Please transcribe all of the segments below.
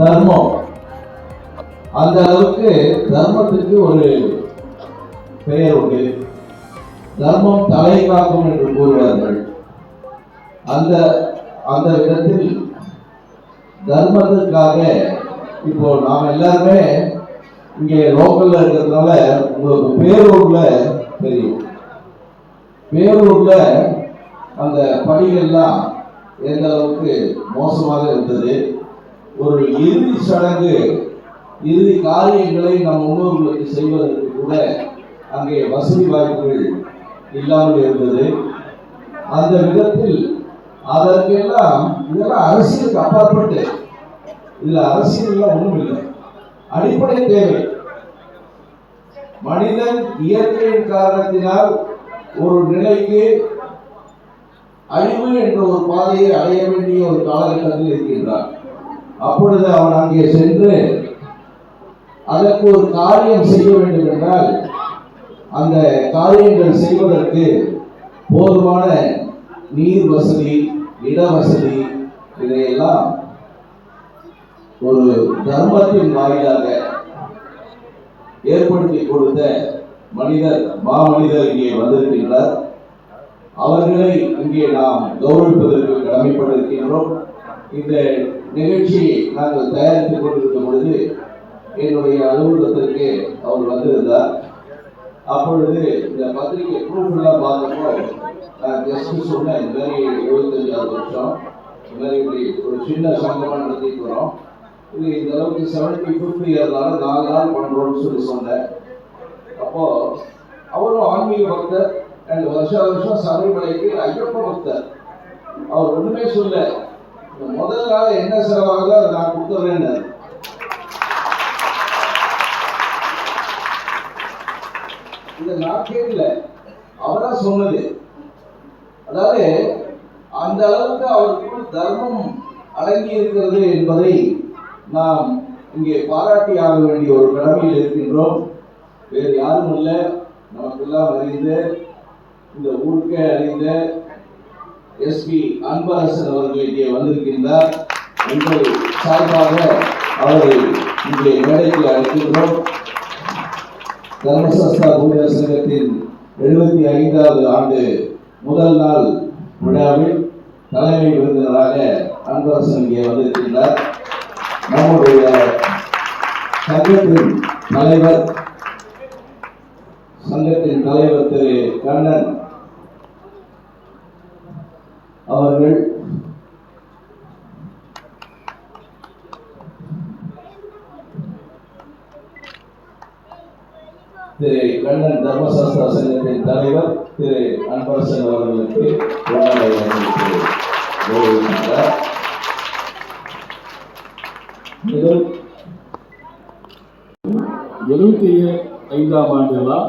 தர்மம். அந்த அளவுக்கு தர்மத்துக்கு ஒரு பெயர் உண்டு. தர்மம் தலை காக்கும் என்று கூறுவார்கள். அந்த அந்த விதத்தில் தர்மத்துக்காக இப்போ நாம் எல்லாருமே இங்கே லோக்கல்ல இருக்கிறதுனால உங்களுக்கு பேரூர்ல தெரியும். பேரூர்ல அந்த பணிகள்லாம் எந்த அளவுக்கு மோசமாக இருந்தது. ஒரு இறுதி சடங்கு, இறுதி காரியங்களை நம் முன்னோர்களுக்கு செய்வதற்கு கூட அங்கே வசதி வாய்ப்புகள் இல்லாமல் இருந்தது. அந்த விதத்தில் அதற்கெல்லாம் இதெல்லாம் அரசியலுக்கு அப்பாற்பட்டு, இதுல அரசியல் ஒன்றும் இல்லை. அடிப்படை தேவை. மனிதன் இயற்கையின் காரணத்தினால் ஒரு நிலைக்கு அழிவு என்ற ஒரு பாதையை அடைய வேண்டிய ஒரு காலகட்டத்தில் இருக்கின்றான். அப்பொழுது அவன் அங்கே சென்று அதற்கு ஒரு காரியம் செய்ய வேண்டும் என்றால் அந்த காரியங்கள் செய்வதற்கு போதுமான நீர் வசதி, இட வசதி, இதையெல்லாம் ஒரு தர்மத்தின் வாயிலாக ஏற்படுத்தி கொடுத்த மனிதர், மாமனிதர் இங்கே வந்திருக்கின்றார். அவர்களை இங்கே நாம் கௌரவிப்பதற்கு கடமைப்பட்டிருக்கின்றோம். இந்த நிகழ்ச்சியை நாங்கள் தயாரித்துக் கொண்டிருக்கும் பொழுது என்னுடைய அலுவலகத்திற்கு அவர் வந்திருந்தார். அப்பொழுது இந்த பத்திரிகை ப்ரூஃப் எல்லாம் பார்த்தப்போ நான் ஜஸ்ட் சொன்னேன், இந்த மாதிரி 75 வருஷம் இந்த மாதிரி இப்படி ஒரு சின்ன சங்கமாக நடத்திட்டு வரோம். இது இந்த அளவுக்கு 70-50 இயர்னால 4 நாள் பண்றோம்னு சொல்லி சொன்னேன். அப்போ அவரும் ஆன்மீக பக்தர் அண்ட் வருஷம் சபரிமலைக்கு ஐயப்ப பக்தர். அவர் ஒண்ணுமே சொல்ல, முதல் நாள் என்ன செலவாக அதை நான் கொடுத்துறேன்னு. இதை நான் கேட்கல, அவரா சொன்னது. அதாவது அந்த அளவுக்கு அவருக்குள் தர்மம் அடங்கி இருக்கிறது என்பதை நாம் இங்கே பாராட்டி ஆக வேண்டிய ஒரு கடமையில் இருக்கின்றோம். வேறு யாரும் இல்லை, நமக்கெல்லாம் அறிந்த, இந்த ஊருக்கே அறிந்த எஸ்பி அன்பரசன் அவர்கள் இங்கே வந்திருக்கின்றார். உங்கள் சார்பாக அவரை இங்கே மேடைக்கு அழைக்கின்றோம். தர்மசஸ்தா பூஜா சங்கத்தின் 75வது ஆண்டு முதல் நாள் விழாவில் தலைமை விருந்தினராக அன்பரசன் இங்கே வந்திருக்கின்றார். நம்முடைய சங்கத்தின் தலைவர் திரு கண்ணன் அவர்கள், திரு கண்ணன் தர்மசாஸ்திரா சங்கத்தின் தலைவர் திரு அன்பரசன் அவர்களுக்கு கௌரவிக்கின்றார். 75ஆம் ஆண்டு விழா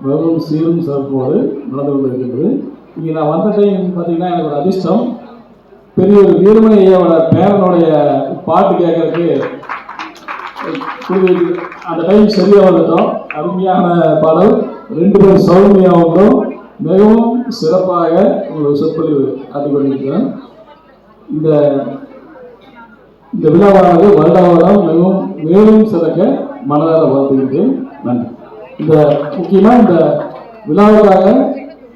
வெறும் சீரும் சிறப்போடு நடந்து கொண்டிருக்கின்றது. இங்கே நான் வந்த டைம் பார்த்தீங்கன்னா எனக்கு ஒரு அதிர்ஷ்டம். பெரிய ஒரு வீரமணி ஐயாவோட பேரனுடைய பாட்டு கேட்கறதுக்கு அந்த டைம் சரியாக வந்துட்டோம். அருமையான பாடல், 2 பேர் சௌமியாவும் மிகவும் சிறப்பாக ஒரு சொற்பொழிவு ஆட்டிக் கொண்டிருக்கிறேன். இந்த விழாவானது வருடாவரம் மிகவும் மேலும் சிறக்க மனதார வாழ்த்துகின்றேன். நன்றி. இந்த முக்கியமாக இந்த விழாவுக்காக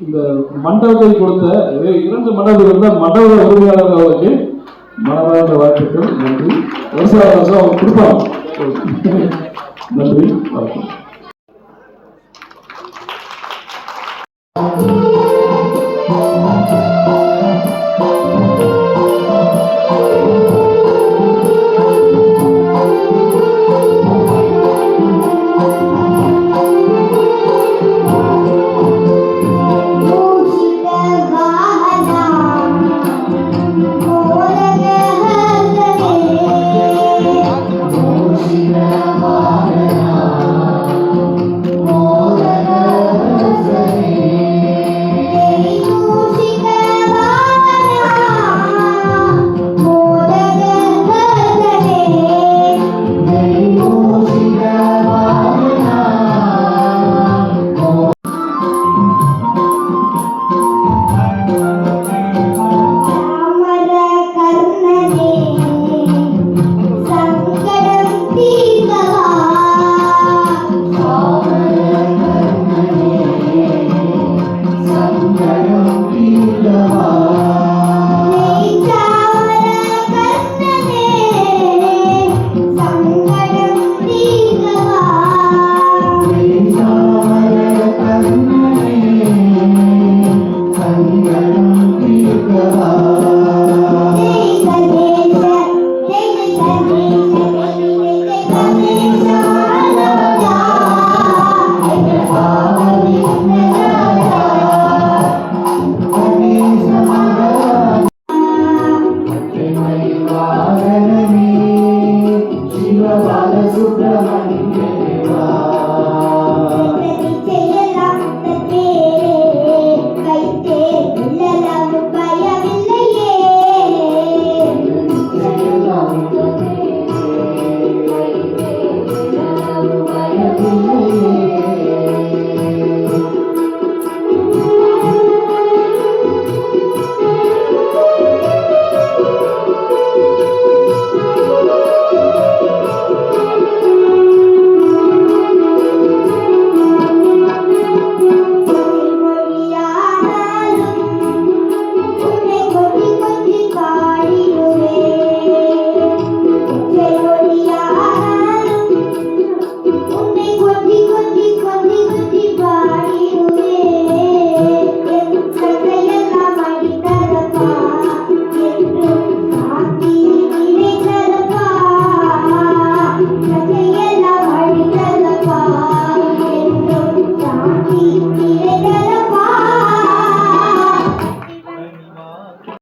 இந்த மண்டபத்தை கொடுத்த 2 மண்டபத்தில் இருந்த மண்டப உரிமையாளர்களுக்கு மனதார்ந்த வாழ்த்துக்கள். நன்றி. வருஷம் அவங்க கொடுப்பாங்க. நன்றி. வணக்கம்.